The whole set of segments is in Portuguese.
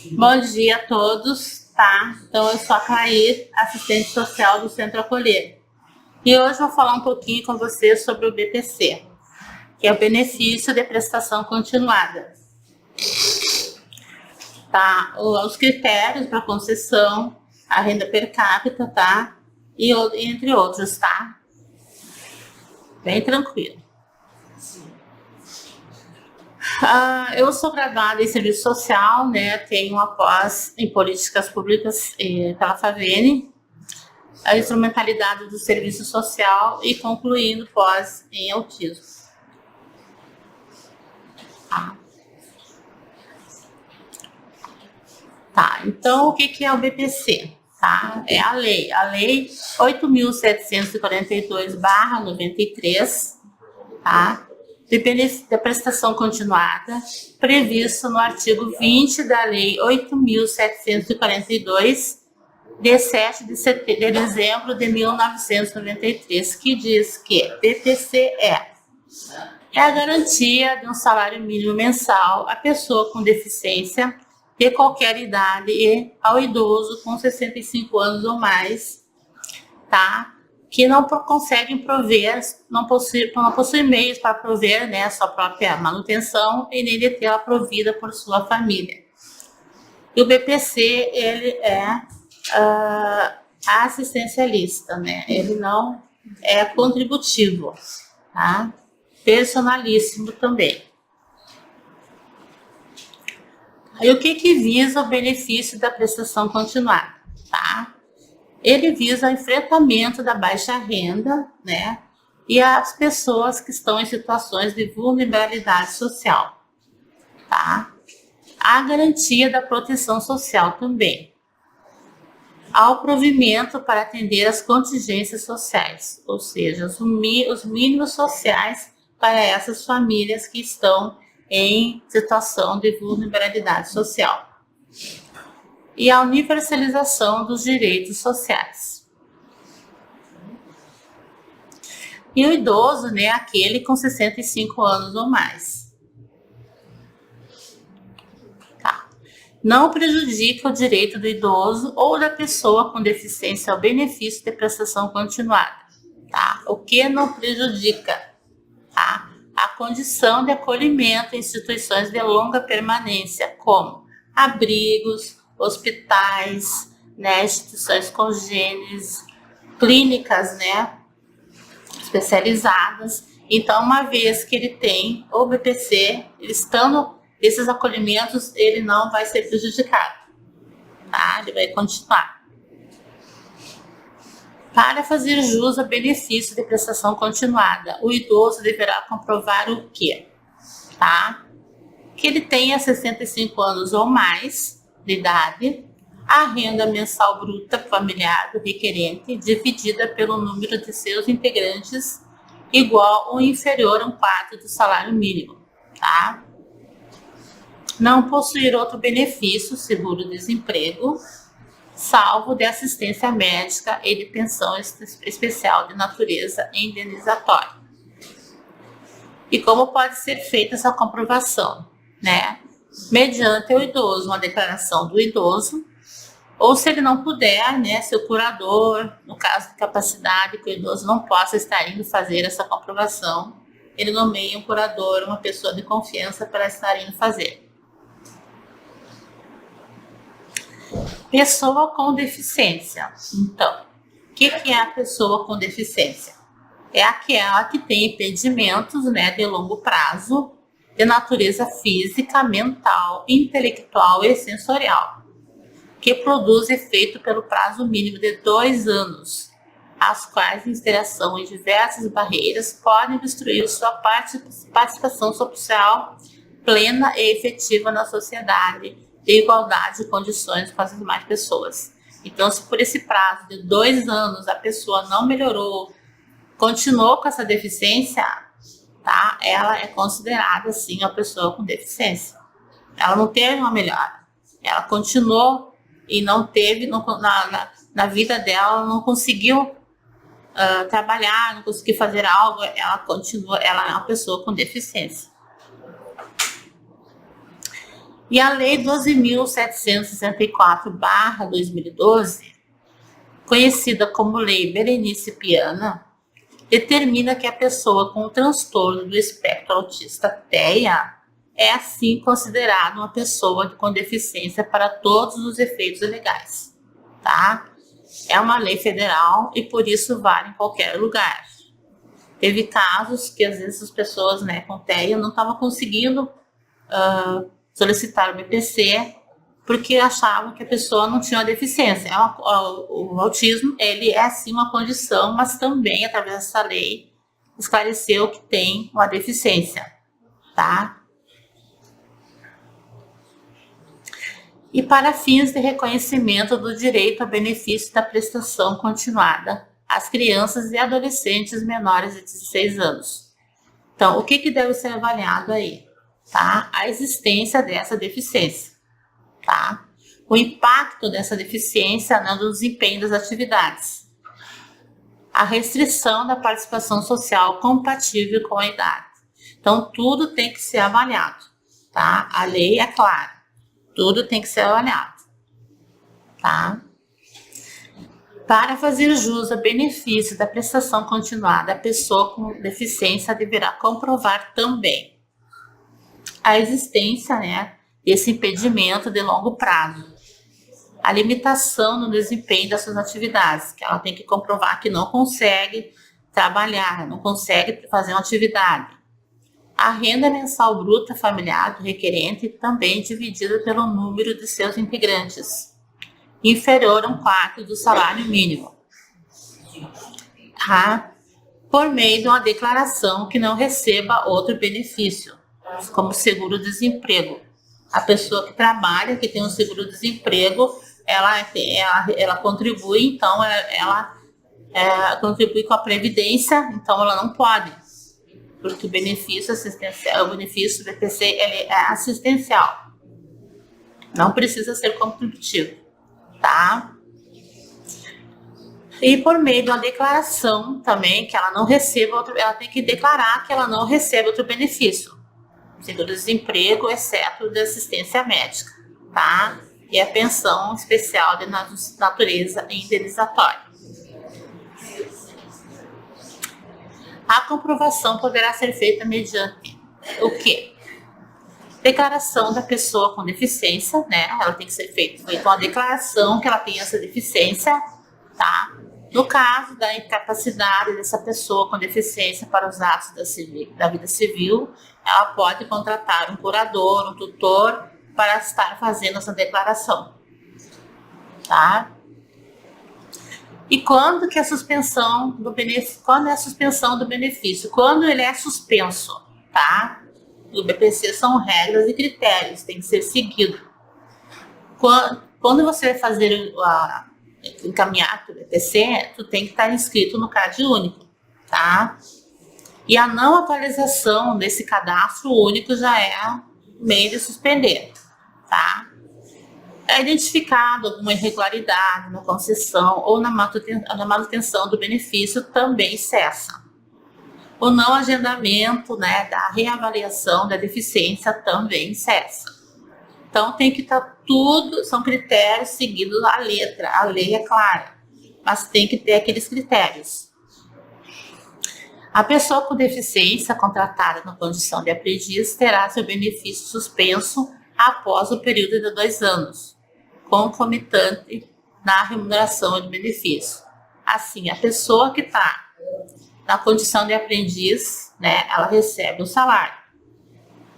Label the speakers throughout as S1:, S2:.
S1: Bom dia a todos, tá? Então, eu sou a Clair, assistente social do Centro Acolher. E hoje eu vou falar um pouquinho com vocês sobre o BPC, que é o benefício de prestação continuada. Tá? Os critérios para concessão, a renda per capita, tá? E entre outros, tá? Bem tranquilo. Eu sou graduada em serviço social, né? Tenho uma pós em políticas públicas pela FAVENE, a instrumentalidade do serviço social e concluindo pós em autismo. Tá, então o que é o BPC? Tá? É a lei 8.742/93, tá? De prestação continuada, previsto no artigo 20 da Lei 8.742, de 7 de dezembro de 1993, que diz que BPC é a garantia de um salário mínimo mensal à pessoa com deficiência de qualquer idade e ao idoso com 65 anos ou mais, tá? Que não conseguem prover, não possui meios para prover, né, a sua própria manutenção e nem de tê-la provida por sua família. E o BPC, ele é assistencialista, né? Ele não é contributivo, tá? Personalíssimo também. Aí o que visa o benefício da prestação continuada, tá? Ele visa o enfrentamento da baixa renda, né? E as pessoas que estão em situações de vulnerabilidade social, tá? A garantia da proteção social também. Ao provimento para atender as contingências sociais, ou seja, os mínimos sociais para essas famílias que estão em situação de vulnerabilidade social. E a universalização dos direitos sociais. E o idoso, né, aquele com 65 anos ou mais. Tá. Não prejudica o direito do idoso ou da pessoa com deficiência ao benefício de prestação continuada. Tá? O que não prejudica? Tá? A condição de acolhimento em instituições de longa permanência, como abrigos, hospitais, né, instituições congêneres, clínicas, né, especializadas. Então, uma vez que ele tem o BPC, estando esses acolhimentos, ele não vai ser prejudicado, tá? Ele vai continuar. Para fazer jus ao benefício de prestação continuada, o idoso deverá comprovar o quê? Tá? Que ele tenha 65 anos ou mais de idade, a renda mensal bruta familiar do requerente dividida pelo número de seus integrantes igual ou inferior a 1/4 do salário mínimo, tá? Não possuir outro benefício, seguro-desemprego, salvo de assistência médica e de pensão especial de natureza indenizatória. E como pode ser feita essa comprovação, né? Mediante o idoso, uma declaração do idoso, ou se ele não puder, né, seu curador, no caso de capacidade que o idoso não possa estar indo fazer essa comprovação, ele nomeia um curador, uma pessoa de confiança para estar indo fazer. Pessoa com deficiência. Então, o que é a pessoa com deficiência? É aquela que tem impedimentos, né, de longo prazo, de natureza física, mental, intelectual e sensorial, que produz efeito pelo prazo mínimo de 2 anos, as quais, em interação em diversas barreiras, podem obstruir sua participação social plena e efetiva na sociedade, de igualdade de condições com as demais pessoas. Então, se por esse prazo de 2 anos a pessoa não melhorou, continuou com essa deficiência, tá? Ela é considerada, sim, uma pessoa com deficiência. Ela não teve uma melhora. Ela continuou e não teve, na vida dela, não conseguiu trabalhar, não conseguiu fazer algo, ela continua, ela é uma pessoa com deficiência. E a Lei 12.764/2012, conhecida como Lei Berenice Piana, determina que a pessoa com o transtorno do espectro autista TEA é assim considerada uma pessoa com deficiência para todos os efeitos legais, tá? É uma lei federal e por isso vale em qualquer lugar. Teve casos que às vezes as pessoas, né, com TEA não estavam conseguindo solicitar o BPC porque achavam que a pessoa não tinha uma deficiência. O autismo, ele é sim uma condição, mas também, através dessa lei, esclareceu que tem uma deficiência, tá? E para fins de reconhecimento do direito ao benefício da prestação continuada às crianças e adolescentes menores de 16 anos. Então, o que deve ser avaliado aí? Tá? A existência dessa deficiência, tá? O impacto dessa deficiência no desempenho das atividades, a restrição da participação social compatível com a idade. Então, tudo tem que ser avaliado, tá? A lei é clara, tudo tem que ser avaliado, tá? Para fazer jus ao benefício da prestação continuada, a pessoa com deficiência deverá comprovar também a existência, né, desse impedimento de longo prazo, a limitação no desempenho das suas atividades, que ela tem que comprovar que não consegue trabalhar, não consegue fazer uma atividade. A renda mensal bruta familiar do requerente também dividida pelo número de seus integrantes, inferior a 1/4 do salário mínimo, tá? Por meio de uma declaração que não receba outro benefício, como seguro-desemprego. A pessoa que trabalha, que tem um seguro-desemprego, ela contribui, então ela contribui com a previdência, então ela não pode, porque o benefício assistencial, o benefício do BPC, ele é assistencial, não precisa ser contributivo, tá? E por meio de uma declaração também que ela não receba outro, ela tem que declarar que ela não recebe outro benefício, seguro-desemprego, exceto de assistência médica, tá? E a pensão especial de natureza indenizatória. A comprovação poderá ser feita mediante o quê? Declaração da pessoa com deficiência, né? Ela tem que ser feita uma declaração que ela tem essa deficiência, tá? No caso da incapacidade dessa pessoa com deficiência para os atos da vida civil, ela pode contratar um curador, um tutor, para estar fazendo essa declaração, tá? E quando que a suspensão do benefício? Quando é a suspensão do benefício? Quando ele é suspenso, tá? No BPC são regras e critérios, tem que ser seguido. Quando você vai fazer encaminhar para o BPC, tu tem que estar inscrito no CAD único, tá? E a não atualização desse cadastro único já é meio de suspender, tá? É identificado alguma irregularidade na concessão ou na manutenção do benefício, também cessa. O não agendamento, né, da reavaliação da deficiência também cessa. Então tem que estar tudo, são critérios seguidos à letra, a lei é clara, mas tem que ter aqueles critérios. A pessoa com deficiência contratada na condição de aprendiz terá seu benefício suspenso após o período de 2 anos, concomitante na remuneração de benefício. Assim, a pessoa que está na condição de aprendiz, né, ela recebe o salário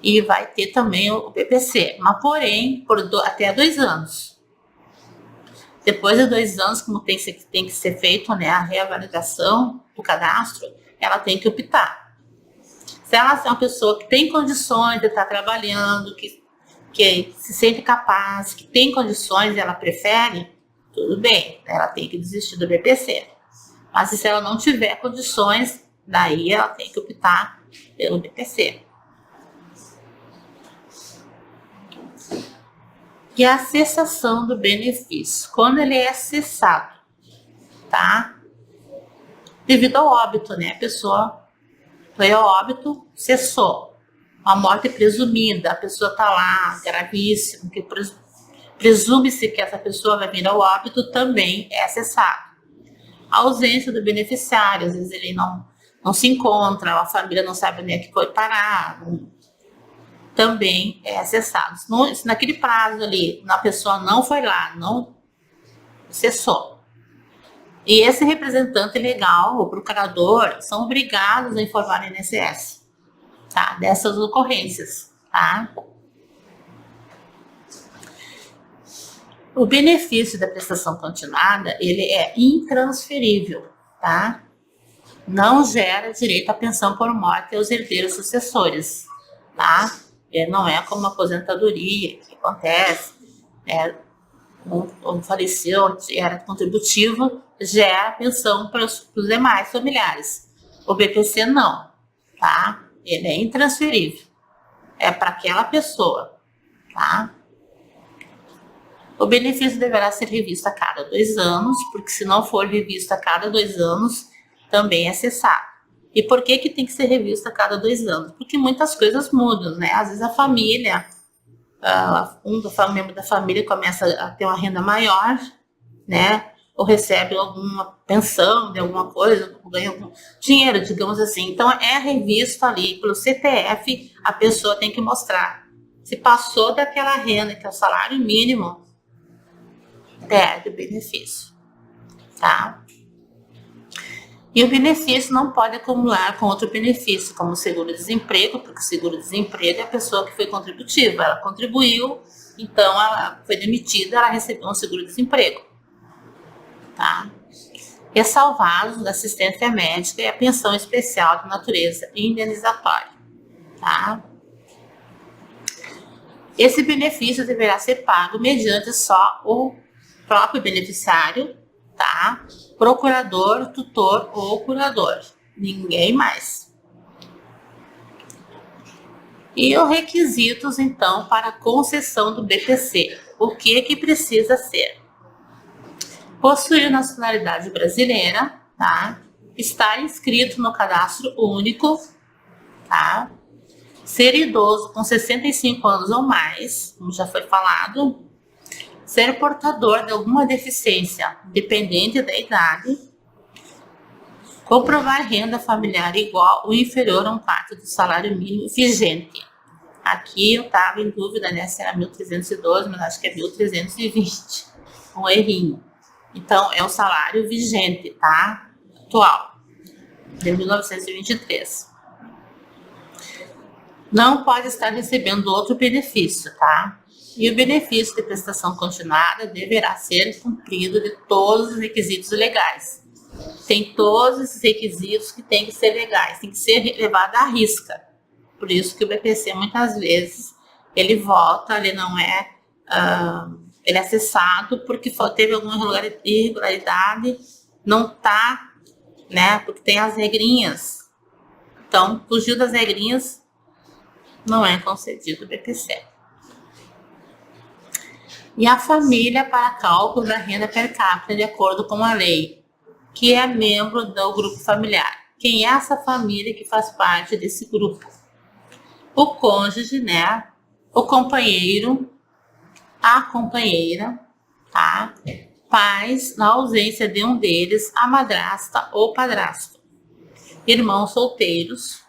S1: e vai ter também o BPC, mas porém até 2 anos. Depois de 2 anos, como tem que ser feito, né, a reavaliação do cadastro, ela tem que optar. Se ela é uma pessoa que tem condições de estar trabalhando, que se sente capaz, que tem condições e ela prefere, tudo bem, ela tem que desistir do BPC. Mas se ela não tiver condições, daí ela tem que optar pelo BPC. E a cessação do benefício, quando ele é cessado, tá? Devido ao óbito, né? A pessoa foi ao óbito, cessou. uma morte presumida, a pessoa está lá, gravíssima, que presume-se que essa pessoa vai vir ao óbito, também é cessado. A ausência do beneficiário, às vezes ele não se encontra, a família não sabe onde é que foi parar, também é cessado. Se naquele prazo ali, a pessoa não foi lá, não cessou. E esse representante legal, o procurador, são obrigados a informar o INSS, tá? Dessas ocorrências, tá? O benefício da prestação continuada, ele é intransferível, tá? Não gera direito à pensão por morte aos herdeiros sucessores, tá? Ele não é como a aposentadoria, que acontece, né? Um faleceu, era contributivo, gera pensão para os demais familiares. O BPC não, tá? Ele é intransferível. É para aquela pessoa, tá? O benefício deverá ser revisto a cada 2 anos, porque se não for revisto a cada 2 anos, também é cessado. E por que tem que ser revisto a cada 2 anos? Porque muitas coisas mudam, né? Às vezes a família, membro da família começa a ter uma renda maior, né? Ou recebe alguma pensão de alguma coisa, ou ganha algum dinheiro, digamos assim. Então é revisto ali pelo CPF, a pessoa tem que mostrar. Se passou daquela renda, que é o salário mínimo, perde o benefício, tá? E o benefício não pode acumular com outro benefício, como o seguro-desemprego, porque o seguro-desemprego é a pessoa que foi contributiva, ela contribuiu, então ela foi demitida, ela recebeu um seguro-desemprego, tá? Ressalvados da assistência médica e a pensão especial de natureza indenizatória, tá? Esse benefício deverá ser pago mediante só o próprio beneficiário, tá? Procurador, tutor ou curador, ninguém mais. E os requisitos, então, para a concessão do BPC. O que precisa ser? Possuir nacionalidade brasileira, tá? Estar inscrito no cadastro único, tá? Ser idoso com 65 anos ou mais, como já foi falado. Ser portador de alguma deficiência, dependente da idade. Comprovar renda familiar igual ou inferior a 1/4 do salário mínimo vigente. Aqui eu estava em dúvida, né, se era 1.312, mas acho que é 1.320. Um errinho. Então, é o salário vigente, tá? Atual, de 1923. Não pode estar recebendo outro benefício, tá? E o benefício de prestação continuada deverá ser cumprido de todos os requisitos legais. Tem todos esses requisitos que têm que ser legais, tem que ser levado à risca. Por isso que o BPC, muitas vezes, ele volta, ele não é... ele é cessado porque teve alguma irregularidade, não tá, né? Porque tem as regrinhas. Então, fugiu das regrinhas, não é concedido o BPC. E a família para cálculo da renda per capita, de acordo com a lei, que é membro do grupo familiar. Quem é essa família que faz parte desse grupo? O cônjuge, né? O companheiro, a companheira, tá? Pais, na ausência de um deles, a madrasta ou padrasto. Irmãos solteiros,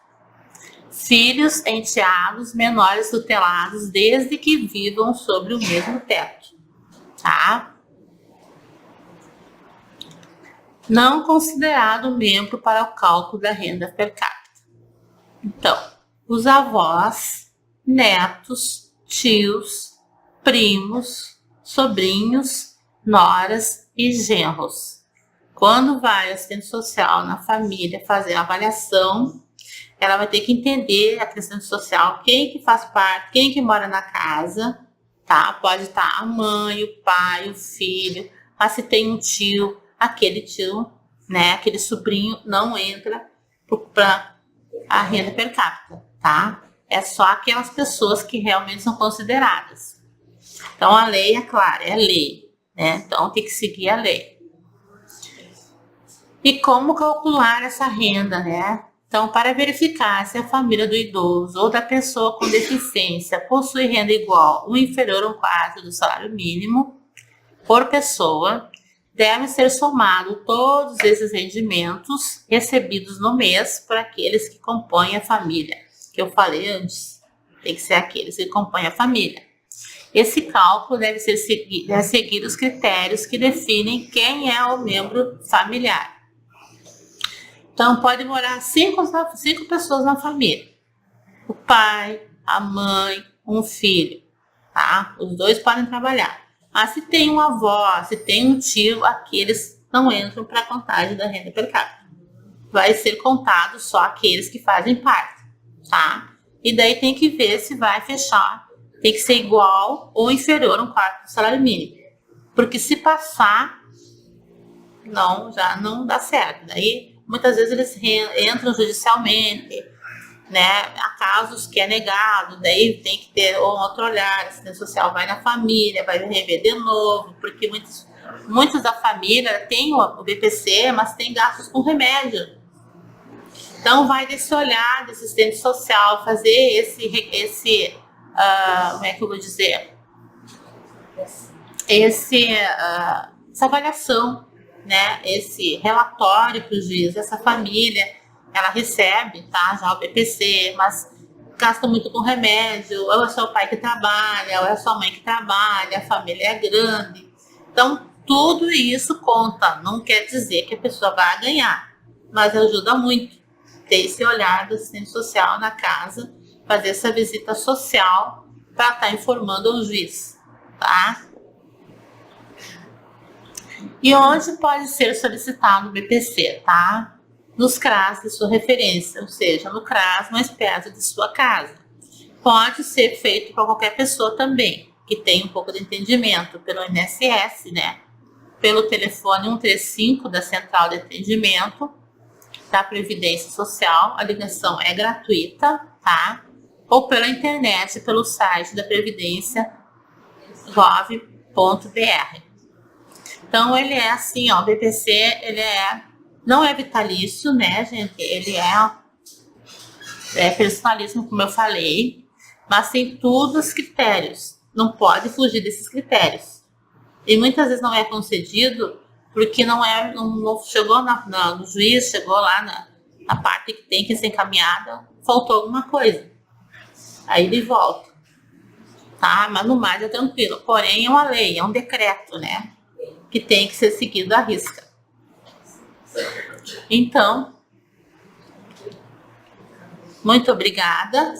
S1: filhos, enteados, menores tutelados, desde que vivam sobre o mesmo teto, tá? Não considerado membro para o cálculo da renda per capita. Então, os avós, netos, tios, primos, sobrinhos, noras e genros. Quando vai a assistente social na família fazer a avaliação, ela vai ter que entender a assistente social, quem que faz parte, quem que mora na casa, tá? Pode estar a mãe, o pai, o filho, mas se tem um tio, aquele tio, né, aquele sobrinho não entra para a renda per capita, tá? É só aquelas pessoas que realmente são consideradas. Então a lei é clara, é lei, né? Então tem que seguir a lei. E como calcular essa renda, né? Então, para verificar se a família do idoso ou da pessoa com deficiência possui renda igual ou inferior a 1/4 do salário mínimo por pessoa, devem ser somados todos esses rendimentos recebidos no mês por aqueles que compõem a família, que eu falei antes, tem que ser aqueles que compõem a família. Esse cálculo deve seguir os critérios que definem quem é o membro familiar. Então, pode morar cinco pessoas na família. O pai, a mãe, um filho, tá? Os dois podem trabalhar. Mas se tem uma avó, se tem um tio, aqueles não entram para a contagem da renda per capita. Vai ser contado só aqueles que fazem parte, tá? E daí tem que ver se vai fechar. Tem que ser igual ou inferior a 1/4 do salário mínimo. Porque se passar, já não dá certo. Daí, muitas vezes eles entram judicialmente, né? Há casos que é negado, daí tem que ter outro olhar, a assistência social vai na família, vai rever de novo, porque muitos da família têm o BPC, mas tem gastos com remédio. Então vai desse olhar do assistente social, fazer como é que eu vou dizer? Essa avaliação, né? Esse relatório para o juiz, essa família, ela recebe, tá? Já o BPC, mas gasta muito com remédio, ou é só o pai que trabalha, ou é só a mãe que trabalha, a família é grande. Então, tudo isso conta, não quer dizer que a pessoa vai ganhar, mas ajuda muito ter esse olhar do assistente social na casa, fazer essa visita social para estar informando o juiz, tá? E onde pode ser solicitado o BPC, tá? Nos CRAS de sua referência, ou seja, no CRAS mais perto de sua casa. Pode ser feito para qualquer pessoa também, que tem um pouco de entendimento pelo INSS, né? Pelo telefone 135 da Central de Atendimento da Previdência Social, a ligação é gratuita, tá? Ou pela internet, pelo site da Previdência gov.br. Então, ele é assim, ó, o BPC, não é vitalício, né, gente? Ele é personalismo, como eu falei, mas tem todos os critérios. Não pode fugir desses critérios. E muitas vezes não é concedido porque não chegou no juiz, chegou lá na parte que tem que ser encaminhada, faltou alguma coisa. Aí ele volta, tá? Mas no mais é tranquilo. Porém, é uma lei, é um decreto, né? Que tem que ser seguido à risca. Então, muito obrigada.